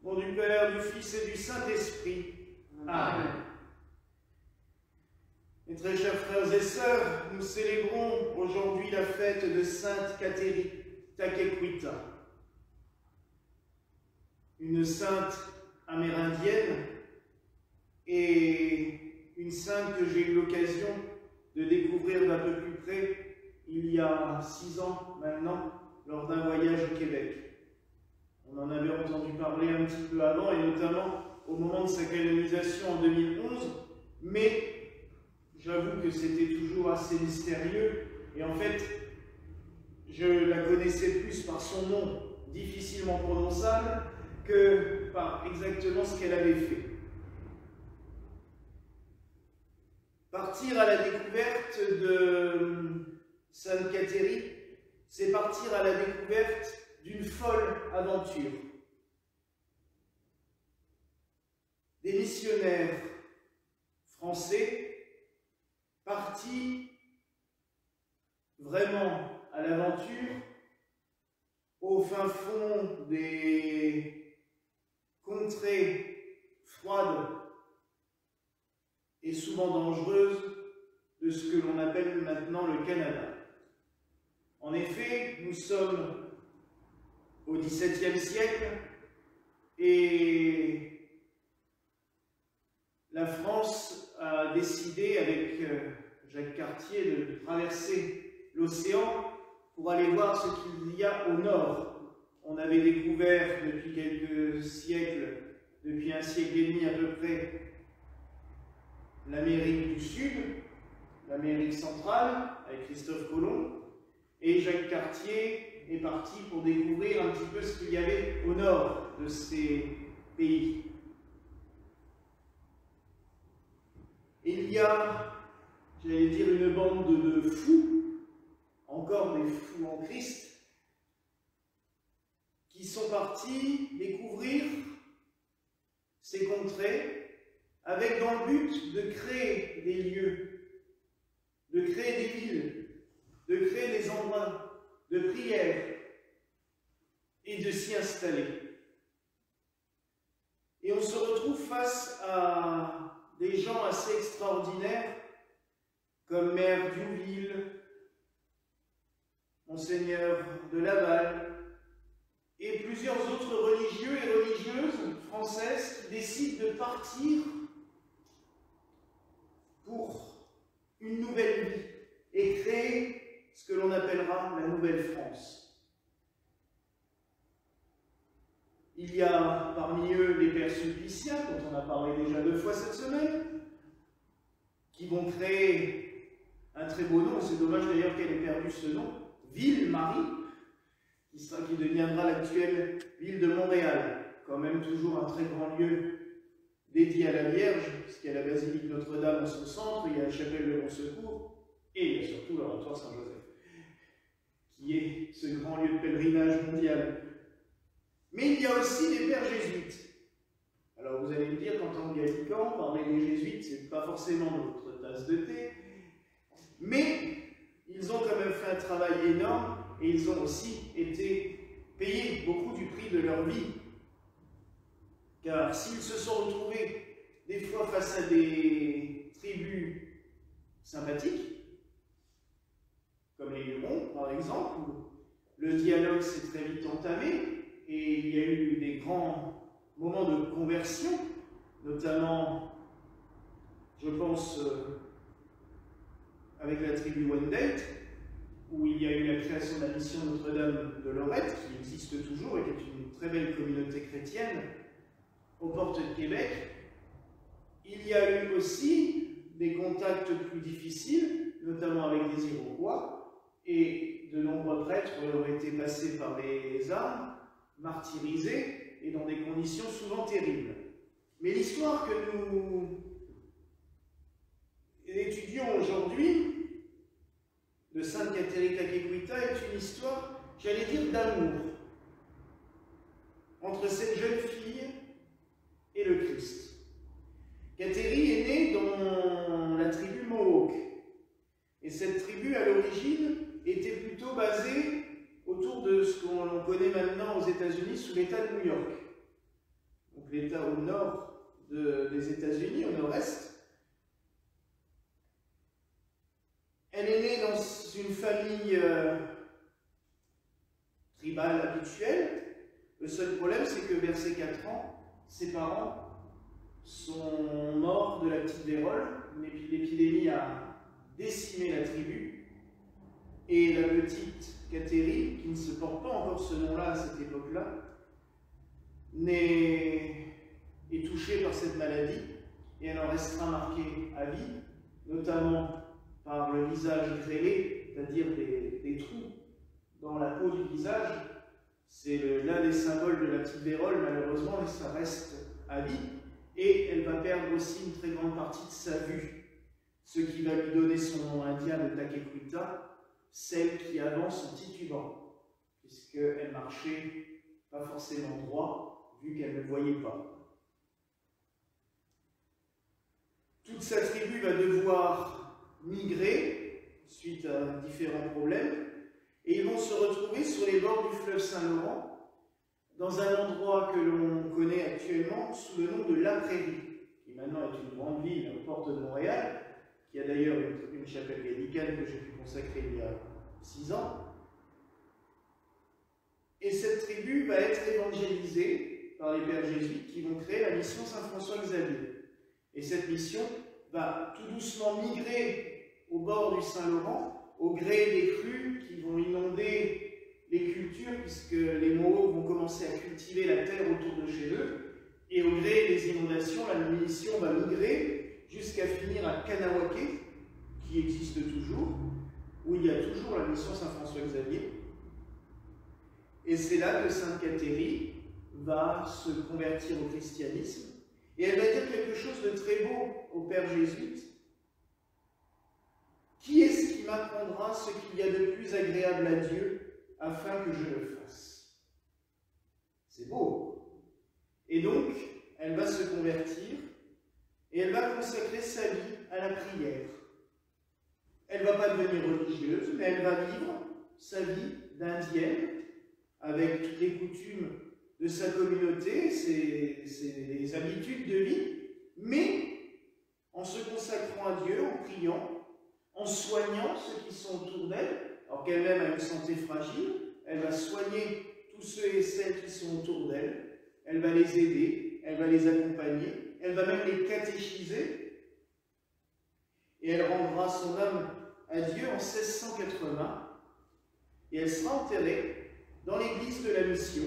Au nom du Père, du Fils et du Saint-Esprit. Amen. Mes très chers frères et sœurs, nous célébrons aujourd'hui la fête de Sainte Catherine Takequita, une sainte amérindienne et une sainte que j'ai eu l'occasion de découvrir d'un peu plus près il y a 6 ans maintenant, lors d'un voyage au Québec. On en avait entendu parler un petit peu avant, et notamment au moment de sa canonisation en 2011, mais j'avoue que c'était toujours assez mystérieux, et en fait, je la connaissais plus par son nom difficilement prononçable que par exactement ce qu'elle avait fait. Partir à la découverte de Sainte Catherine, c'est partir à la découverte d'une folle aventure. Des missionnaires français partis vraiment à l'aventure au fin fond des contrées froides et souvent dangereuses de ce que l'on appelle maintenant le Canada. En effet, nous sommes au XVIIe siècle et la France a décidé avec Jacques Cartier de traverser l'océan pour aller voir ce qu'il y a au nord. On avait découvert depuis quelques siècles, depuis un siècle et demi à peu près, l'Amérique du Sud, l'Amérique centrale avec Christophe Colomb, et Jacques Cartier est parti pour découvrir un petit peu ce qu'il y avait au nord de ces pays. Et il y a, j'allais dire, une bande de fous, encore des fous en Christ, qui sont partis découvrir ces contrées avec dans le but de créer des lieux, de créer des villes, de créer des endroits de prière et de s'y installer. Et on se retrouve face à des gens assez extraordinaires comme Mère Diouville, Monseigneur de Laval et plusieurs autres religieux et religieuses françaises qui décident de partir pour une nouvelle vie et créer ce que l'on appellera la Nouvelle France. Il y a parmi eux les pères sulpiciens, dont on a parlé déjà 2 fois cette semaine, qui vont créer un très beau nom, c'est dommage d'ailleurs qu'elle ait perdu ce nom, Ville-Marie, qui deviendra l'actuelle ville de Montréal, quand même toujours un très grand lieu dédié à la Vierge, puisqu'il y a la basilique Notre-Dame en son centre, il y a la chapelle de Bon-Secours, et il y a surtout l'oratoire Saint-Joseph, qui est ce grand lieu de pèlerinage mondial. Mais il y a aussi des pères jésuites. Alors vous allez me dire qu'en tant que Gallican, parler des jésuites, ce n'est pas forcément notre tasse de thé, mais ils ont quand même fait un travail énorme et ils ont aussi été payés beaucoup du prix de leur vie. Car s'ils se sont retrouvés des fois face à des tribus sympathiques, comme les Hurons par exemple, où le dialogue s'est très vite entamé, et il y a eu des grands moments de conversion, notamment, je pense, avec la tribu Wendat, où il y a eu la création de la mission Notre-Dame de Lorette, qui existe toujours et qui est une très belle communauté chrétienne, aux portes de Québec. Il y a eu aussi des contacts plus difficiles, notamment avec des Iroquois, et de nombreux prêtres ont été passés par les armes, martyrisés et dans des conditions souvent terribles. Mais l'histoire que nous étudions aujourd'hui de Sainte Catherine Takequita est une histoire, j'allais dire, d'amour entre cette jeune fille et le Christ. Catherine est née dans la tribu Mohawk, et cette tribu à l'origine était plutôt basée autour de ce qu'on connaît maintenant aux États-Unis sous l'État de New York. donc l'État au nord des États-Unis, au nord-est. Elle est née dans une famille tribale habituelle. Le seul problème, c'est que vers ses 4 ans, ses parents sont morts de la petite vérole. L'épidémie a décimé la tribu. Et la petite Catherine, qui ne se porte pas encore ce nom-là à cette époque-là, est touchée par cette maladie et elle en restera marquée à vie, notamment par le visage grêlé, c'est-à-dire des trous dans la peau du visage. C'est l'un des symboles de la petite vérole, malheureusement, et ça reste à vie. Et elle va perdre aussi une très grande partie de sa vue, ce qui va lui donner son nom indien de Takequita, celle qui avance en titubant, puisqu'elle marchait pas forcément droit, vu qu'elle ne voyait pas. Toute sa tribu va devoir migrer suite à différents problèmes, et ils vont se retrouver sur les bords du fleuve Saint-Laurent, dans un endroit que l'on connaît actuellement sous le nom de La Prairie, qui maintenant est une grande ville aux portes de Montréal, qui a d'ailleurs une chapelle gallicane que j'ai pu consacrer il y a 6 ans. Et cette tribu va être évangélisée par les pères jésuites qui vont créer la mission Saint-François-Xavier. Et cette mission va tout doucement migrer au bord du Saint-Laurent, au gré des crues qui vont inonder les cultures, puisque les Mohawks vont commencer à cultiver la terre autour de chez eux, et au gré des inondations, la mission va migrer jusqu'à finir à Kanawake, qui existe toujours, où il y a toujours la mission Saint-François-Xavier. Et c'est là que Sainte Catherine va se convertir au christianisme, et elle va dire quelque chose de très beau au père jésuite. Qui est-ce qui m'apprendra ce qu'il y a de plus agréable à Dieu afin que je le fasse? C'est beau. Et donc, elle va se convertir et elle va consacrer sa vie à la prière. Elle ne va pas devenir religieuse, mais elle va vivre sa vie d'indienne avec toutes les coutumes de sa communauté, ses habitudes de vie, mais en se consacrant à Dieu, en priant, en soignant ceux qui sont autour d'elle, alors qu'elle-même a une santé fragile. Elle va soigner tous ceux et celles qui sont autour d'elle, elle va les aider, elle va les accompagner, elle va même les catéchiser, et elle rendra son âme à Dieu en 1680, et elle sera enterrée dans l'église de la Mission,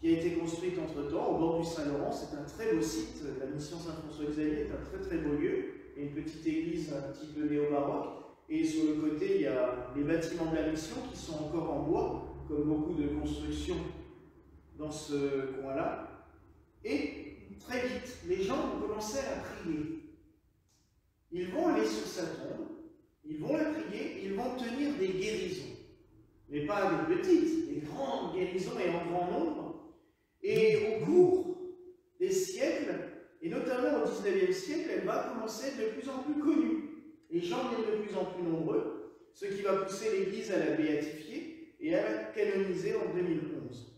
qui a été construite entre-temps au bord du Saint-Laurent. C'est un très beau site, la Mission Saint-François-Xavier est un très très beau lieu, et une petite église un petit peu néo-baroque, et sur le côté il y a les bâtiments de la Mission qui sont encore en bois, comme beaucoup de constructions dans ce coin-là. Et très vite, les gens vont commencer à prier. Ils vont aller sur sa tombe, ils vont la prier, ils vont tenir des guérisons. Mais pas des petites, des grandes guérisons et en grand nombre. Et au cours des siècles, et notamment au XIXe siècle, elle va commencer à être de plus en plus connue. Les gens viennent de plus en plus nombreux, ce qui va pousser l'Église à la béatifier et à la canoniser en 2011.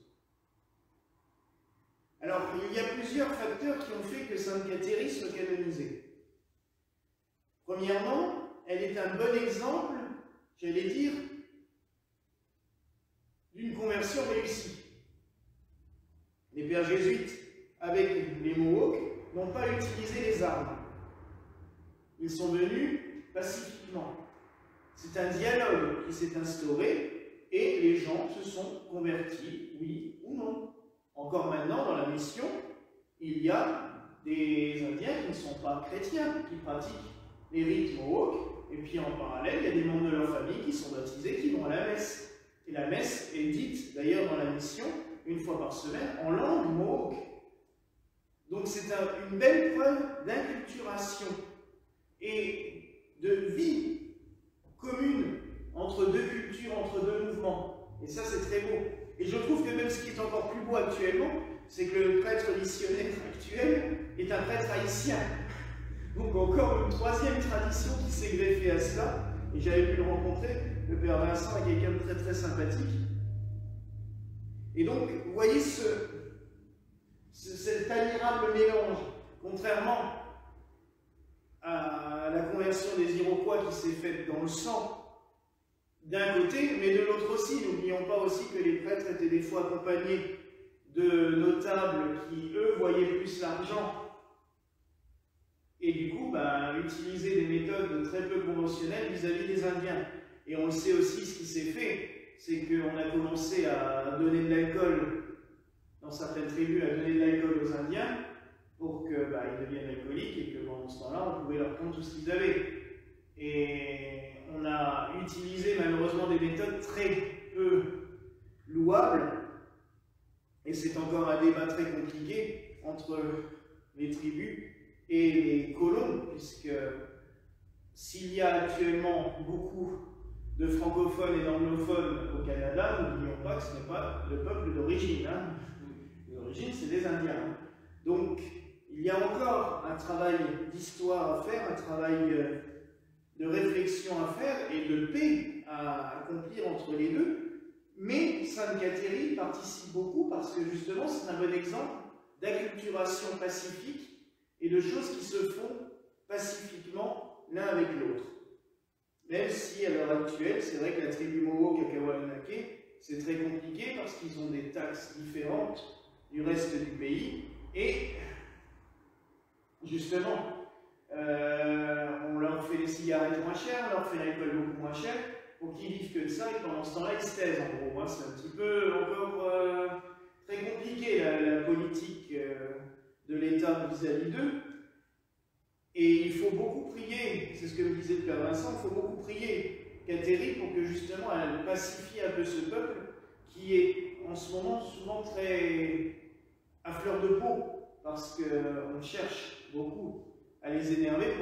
Alors, il y a plusieurs facteurs qui ont fait que Sainte Catherine soit canonisée. Premièrement, elle est un bon exemple, j'allais dire, d'une conversion réussie. Les pères jésuites, avec les Mohawks, n'ont pas utilisé les armes. Ils sont venus pacifiquement. C'est un dialogue qui s'est instauré et les gens se sont convertis, oui ou non. Encore maintenant, dans la mission, il y a des Indiens qui ne sont pas chrétiens, qui pratiquent les rites Mohawks, et puis en parallèle, il y a des membres de leur famille qui sont baptisés, qui vont à la messe. Et la messe est dite, d'ailleurs, dans la mission, une fois par semaine, en langue Mohawk. Donc c'est une belle preuve d'inculturation et de vie commune entre deux cultures, entre deux mouvements. Et ça, c'est très beau. Et je trouve que même ce qui est encore plus beau actuellement, c'est que le prêtre missionnaire actuel est un prêtre haïtien. Donc encore une troisième tradition qui s'est greffée à cela. Et j'avais pu le rencontrer, le père Vincent est quelqu'un de très très sympathique. Et donc, vous voyez cet admirable mélange, contrairement à la conversion des Iroquois qui s'est faite dans le sang, d'un côté, mais de l'autre aussi. N'oublions pas aussi que les prêtres étaient des fois accompagnés de notables qui, eux, voyaient plus l'argent. Et du coup, utiliser des méthodes très peu conventionnelles vis-à-vis des Indiens. Et on le sait aussi, ce qui s'est fait, c'est qu'on a commencé à donner de l'alcool, dans certaines tribus, à donner de l'alcool aux Indiens, pour qu'ils deviennent alcooliques, et que pendant ce temps-là, on pouvait leur prendre tout ce qu'ils avaient. Et on a utilisé malheureusement des méthodes très peu louables, et c'est encore un débat très compliqué entre les tribus et les colons, puisque s'il y a actuellement beaucoup de francophones et d'anglophones au Canada, n'oublions pas que ce n'est pas le peuple d'origine. L'origine, c'est des Indiens. Donc, il y a encore un travail d'histoire à faire, un travail de réflexion à faire et de paix à accomplir entre les deux. Mais Sainte-Catherine participe beaucoup parce que justement, c'est un bon exemple d'acculturation pacifique et de choses qui se font pacifiquement l'un avec l'autre. Même si, à l'heure actuelle, c'est vrai que la tribu Mowo-Kakawanake, c'est très compliqué parce qu'ils ont des taxes différentes du reste du pays. Et, justement, on leur fait les cigarettes moins chères, on leur fait l'alcool beaucoup moins cher, pour qu'ils vivent que de ça, et pendant ce temps-là, ils se taisent, en gros. C'est un petit peu encore très compliqué, la politique de l'État vis-à-vis d'eux. Et il faut beaucoup prier, c'est ce que me disait le Père Vincent, il faut beaucoup prier Catherine pour que justement elle pacifie un peu ce peuple qui est en ce moment souvent très à fleur de peau, parce qu'on cherche beaucoup à les énerver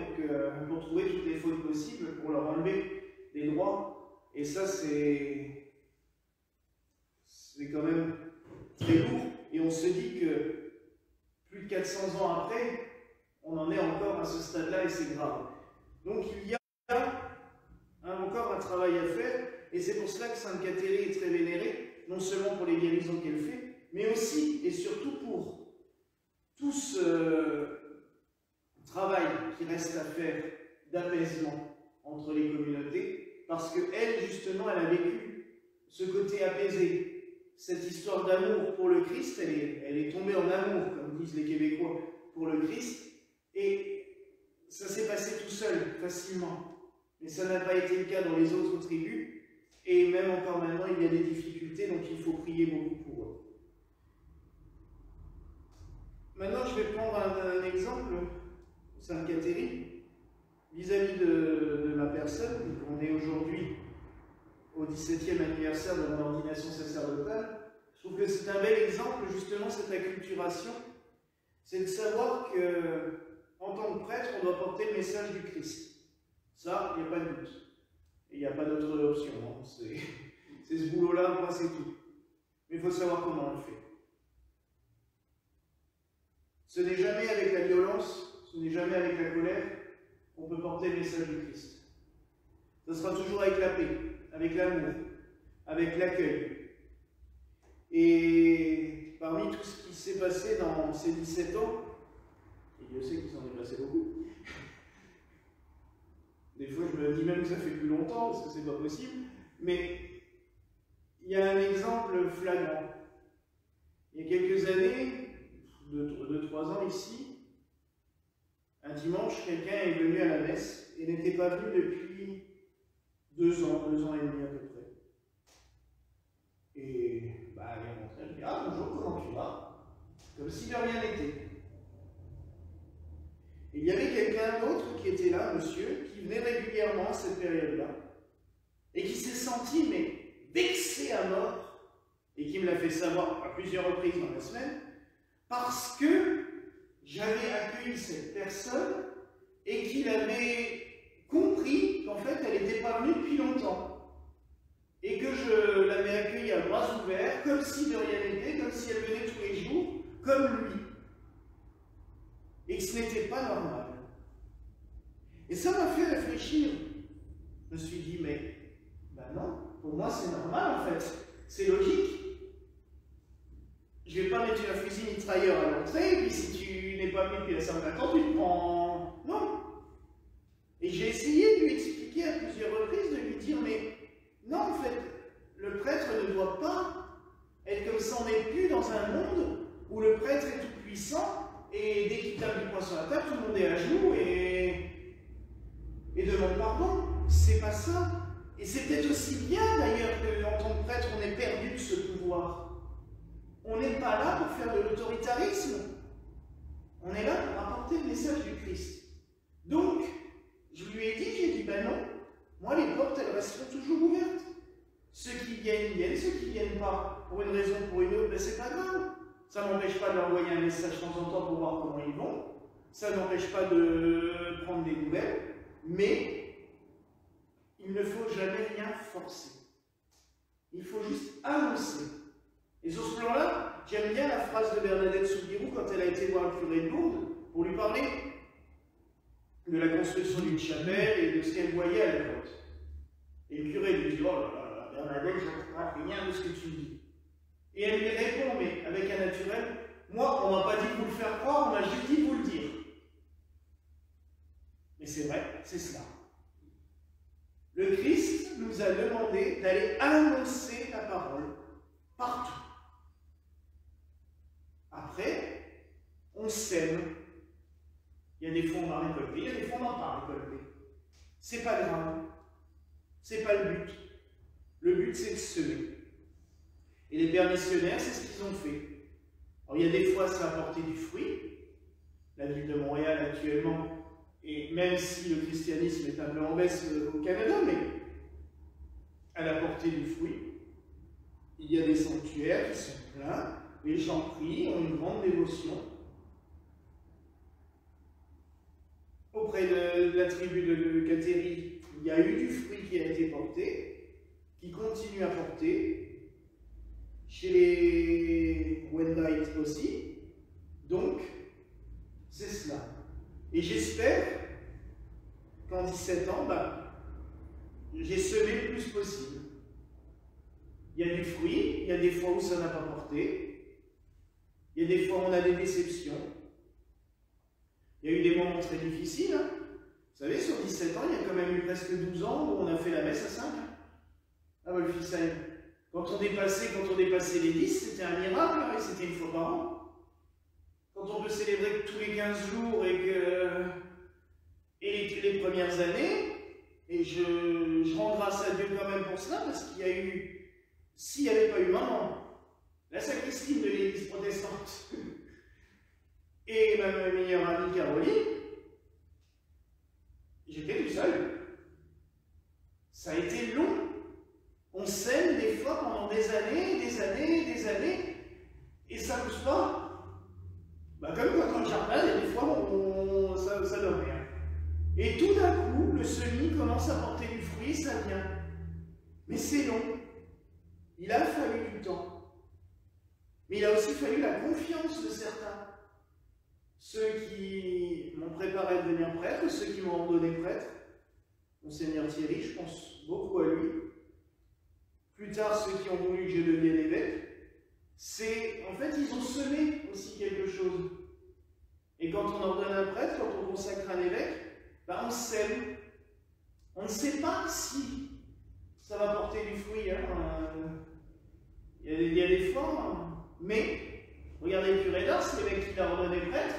pour trouver toutes les fautes possibles, pour leur enlever des droits. Et ça, c'est quand même très lourd. Et on se dit que plus de 400 ans après, on en est encore à ce stade-là et c'est grave. Donc il y a encore un travail à faire, et c'est pour cela que Sainte Catherine est très vénérée, non seulement pour les guérisons qu'elle fait, mais aussi et surtout pour tout ce travail qui reste à faire d'apaisement entre les communautés, parce qu'elle, justement, elle a vécu ce côté apaisé, cette histoire d'amour pour le Christ, elle est tombée en amour, comme disent les Québécois, pour le Christ, et ça s'est passé tout seul, facilement. Mais ça n'a pas été le cas dans les autres tribus, et même encore maintenant, il y a des difficultés, donc il faut prier beaucoup pour eux. Maintenant, je vais prendre un exemple, Sainte Catherine, vis-à-vis de ma personne. On est aujourd'hui au 17e anniversaire de mon ordination sacerdotale. Je trouve que c'est un bel exemple, justement, cette acculturation. C'est de savoir que, en tant que prêtre, on doit porter le message du Christ. Ça, il n'y a pas de doute. Et il n'y a pas d'autre option. Hein. C'est ce boulot-là, moi, c'est tout. Mais il faut savoir comment on le fait. Ce n'est jamais avec la violence, ce n'est jamais avec la colère qu'on peut porter le message du Christ. Ce sera toujours avec la paix, avec l'amour, avec l'accueil. Et parmi tout ce qui s'est passé dans ces 17 ans, et Dieu sait qu'il s'en est passé beaucoup, des fois je me dis même que ça fait plus longtemps, parce que c'est pas possible, mais il y a un exemple flagrant. Il y a quelques années, 2-3 ans ici, un dimanche, quelqu'un est venu à la messe et n'était pas venu depuis 2 ans et demi à peu près. Et il est rentré, je dis « Ah bonjour, comment tu vas ?» Comme si de rien n'était. Il y avait quelqu'un d'autre qui était là, monsieur, qui venait régulièrement à cette période-là, et qui s'est senti, mais vexé à mort, et qui me l'a fait savoir à plusieurs reprises dans la semaine, parce que j'avais accueilli cette personne et qu'il avait compris qu'en fait elle n'était pas venue depuis longtemps et que je l'avais accueillie à bras ouverts, comme si de rien n'était, comme si elle venait tous les jours, comme lui. Et que ce n'était pas normal. Et ça m'a fait réfléchir. Je me suis dit, mais ben non, pour moi c'est normal en fait, c'est logique. je ne vais pas mettre un fusil mitrailleur à l'entrée, et puis si tu n'es pas mis depuis un certain temps, tu te prends... Non. Et j'ai essayé de lui expliquer à plusieurs reprises, de lui dire, mais non, en fait, le prêtre ne doit pas être comme ça. On n'est plus dans un monde où le prêtre est tout puissant, et dès qu'il tape du poing sur la table, tout le monde est à genoux et demande pardon. C'est pas ça. Et c'est peut-être aussi bien d'ailleurs qu'en tant que prêtre, on ait perdu ce pouvoir. On n'est pas là pour faire de l'autoritarisme. On est là pour apporter le message du Christ. Donc, je lui ai dit, ben non, moi les portes, elles resteront toujours ouvertes. Ceux qui viennent, viennent, ceux qui ne viennent pas, pour une raison ou pour une autre, ben c'est pas grave. Ça n'empêche pas de leur envoyer un message de temps en temps pour voir comment ils vont. Ça n'empêche pas de prendre des nouvelles. Mais il ne faut jamais rien forcer. Il faut juste annoncer. Et sur ce plan-là, j'aime bien la phrase de Bernadette Soubirous quand elle a été voir le curé de Lourdes pour lui parler de la construction d'une chapelle et de ce qu'elle voyait à l'époque. Et le curé lui dit, oh là là, Bernadette, je ne comprends rien de ce que tu dis. Et elle lui répond, mais avec un naturel, moi, on ne m'a pas dit de vous le faire croire, on m'a juste dit de vous le dire. Mais c'est vrai, c'est cela. Le Christ nous a demandé d'aller annoncer la parole partout. Après, on sème. Il y a des fois on va récolter, il y a des fois on n'a pas récolté. C'est pas grave. C'est pas le but. Le but, c'est de semer. Et les pères missionnaires, c'est ce qu'ils ont fait. Alors, il y a des fois, ça a porté du fruit. La ville de Montréal, actuellement, et même si le christianisme est un peu en baisse au Canada, mais elle a porté du fruit. Il y a des sanctuaires qui sont pleins, les gens prient, ont une grande dévotion. Auprès de la tribu de Kateri, il y a eu du fruit qui a été porté, qui continue à porter. Chez les Wendites aussi. Donc, c'est cela. Et j'espère qu'en 17 ans, j'ai semé le plus possible. Il y a du fruit, il y a des fois où ça n'a pas porté, il y a des fois où on a des déceptions. Il y a eu des moments très difficiles. Hein. Vous savez, sur 17 ans, il y a quand même eu presque 12 ans où on a fait la messe à 5. À Wolfisheim. Quand on dépassait les 10, c'était un miracle, hein, et c'était une fois par an. Quand on peut célébrer tous les 15 jours et les premières années, et je rends grâce à Dieu quand même pour cela, parce qu'il y a eu, s'il n'y avait pas eu maman, la sacristine de l'église protestante, et ma meilleure amie Caroline, j'étais tout seul. Ça a été long. On sème des fois pendant des années, et ça ne pousse pas. Comme quand on jardin, il y a des fois ça donne rien. Et tout d'un coup, le semis commence à porter du fruit, ça vient. Mais c'est long. Il a fallu du temps. Mais il a aussi fallu la confiance de certains. Ceux qui m'ont préparé à devenir prêtre, ceux qui m'ont ordonné prêtre. Monseigneur Thierry, je pense beaucoup à lui. Plus tard, ceux qui ont voulu que je devienne évêque, en fait, ils ont semé aussi quelque chose. Et quand on ordonne un prêtre, quand on consacre un évêque, on sème. On ne sait pas si ça va porter du fruit. Hein. Il y a des fois, mais regardez le curé d'Ars, l'évêque qui l'a ordonné prêtre,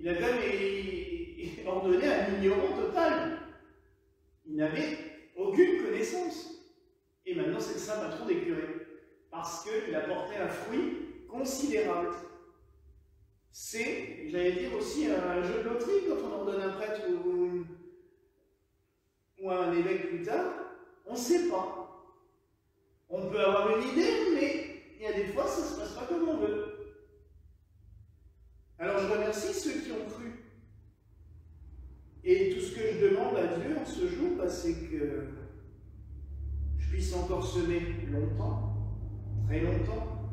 il a quand même ordonné un ignorant total. Il n'avait aucune connaissance. Et maintenant, c'est le saint patron des curés, parce qu'il a porté un fruit considérable. C'est, j'allais dire aussi, un jeu de loterie quand on ordonne un prêtre ou un évêque plus tard. On ne sait pas. On peut avoir une idée, mais il y a des fois, ça ne se passe pas comme on veut. Alors, je remercie ceux qui ont cru. Et tout ce que je demande à Dieu en ce jour, c'est que je puisse encore semer longtemps, très longtemps,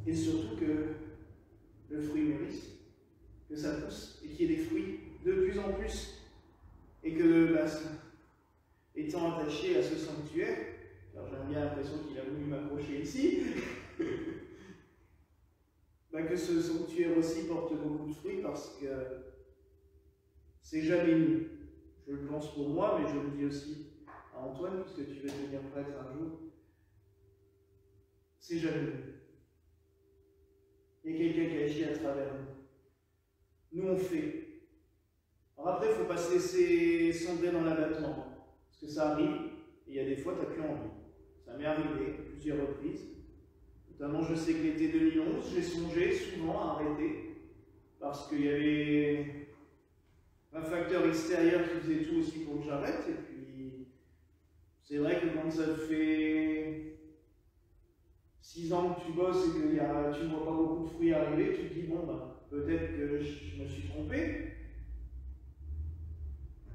et surtout que le fruit mûrisse, que ça pousse, et qu'il y ait des fruits de plus en plus, et que, étant attaché à ce sanctuaire, alors j'ai bien l'impression qu'il a voulu m'accrocher ici, que ce sanctuaire aussi porte beaucoup de fruits parce que c'est jamais mieux. Je le pense pour moi, mais je le dis aussi à Antoine, puisque tu vas devenir prêtre un jour. C'est jamais mieux. Il y a quelqu'un qui agit à travers nous. Nous, on fait. Alors après, il ne faut pas se laisser sombrer dans l'abattement. Parce que ça arrive, et il y a des fois, tu n'as plus envie. Ça m'est arrivé à plusieurs reprises. Notamment, je sais que l'été 2011, j'ai songé souvent à arrêter. Parce qu'il y avait un facteur extérieur qui faisait tout aussi pour que j'arrête. Et puis, c'est vrai que quand ça fait 6 ans que tu bosses et que tu ne vois pas beaucoup de fruits arriver, tu te dis, bon, peut-être que je me suis trompé.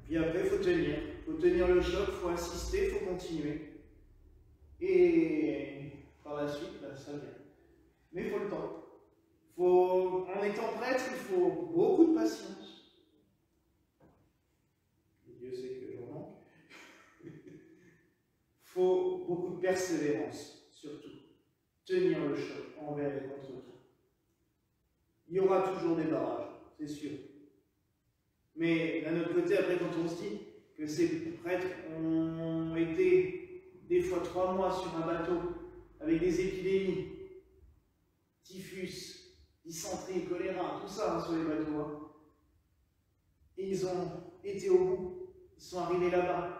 Puis après, il faut tenir. Il faut tenir le choc, il faut insister, il faut continuer. Et par la suite, ça vient. Mais il faut le temps. En étant prêtre, il faut beaucoup de patience. Et Dieu sait que j'en manque. Il faut beaucoup de persévérance, surtout. Tenir le choc envers et contre tout. Il y aura toujours des barrages, c'est sûr. Mais d'un autre côté, après, quand on se dit que ces prêtres ont été des fois 3 mois sur un bateau avec des épidémies, typhus, dysenterie, choléra, tout ça sur les bateaux, et ils ont été au bout, ils sont arrivés là-bas.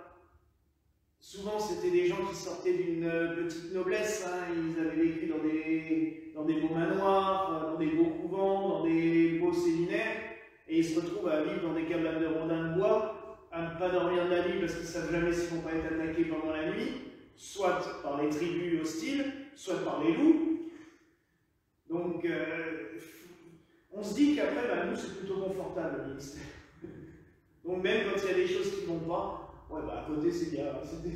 Souvent, c'était des gens qui sortaient d'une petite noblesse, ils avaient vécu dans des beaux manoirs, dans des beaux couvents, dans des beaux séminaires, et ils se retrouvent à vivre dans des cabanes de rondins de bois, à ne pas dormir de la nuit parce qu'ils ne savent jamais s'ils ne vont pas être attaqués pendant la nuit, soit par les tribus hostiles, soit par les loups. Donc, on se dit qu'après, nous, c'est plutôt confortable, le ministère. Donc, même quand il y a des choses qui ne vont pas, à côté, c'est bien,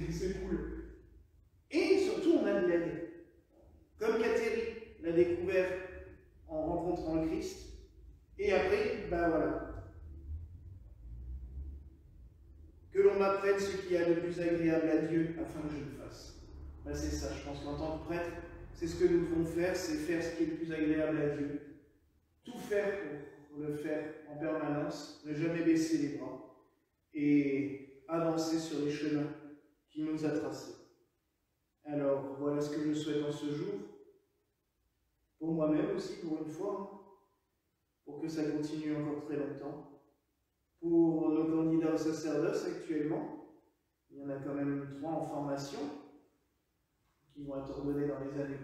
c'est cool. Et surtout, on a de l'aide. Comme Catherine l'a découvert en rencontrant le Christ. Et après, voilà. Que l'on m'apprenne ce qu'il y a de plus agréable à Dieu afin que je le fasse. C'est ça, je pense qu'en tant que prêtre, c'est ce que nous devons faire, c'est faire ce qui est le plus agréable à Dieu. Tout faire pour le faire en permanence, ne jamais baisser les bras. Et avancer sur les chemins qu'il nous a tracés. Alors, voilà ce que je souhaite en ce jour, pour moi-même aussi, pour une fois, pour que ça continue encore très longtemps, pour nos candidats au sacerdoce actuellement, il y en a quand même 3 en formation, qui vont être ordonnés dans les années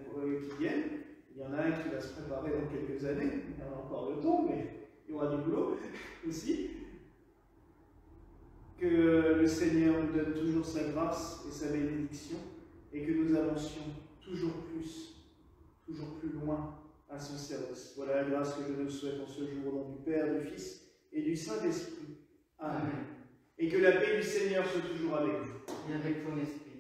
qui viennent. Il y en a un qui va se préparer dans quelques années, il y en a encore le temps, mais il y aura du boulot aussi. Que le Seigneur nous donne toujours sa grâce et sa bénédiction, et que nous avancions toujours plus loin à son service. Voilà la grâce que je nous souhaite en ce jour au nom du Père, du Fils et du Saint-Esprit. Amen. Et que la paix du Seigneur soit toujours avec vous. Et avec ton esprit.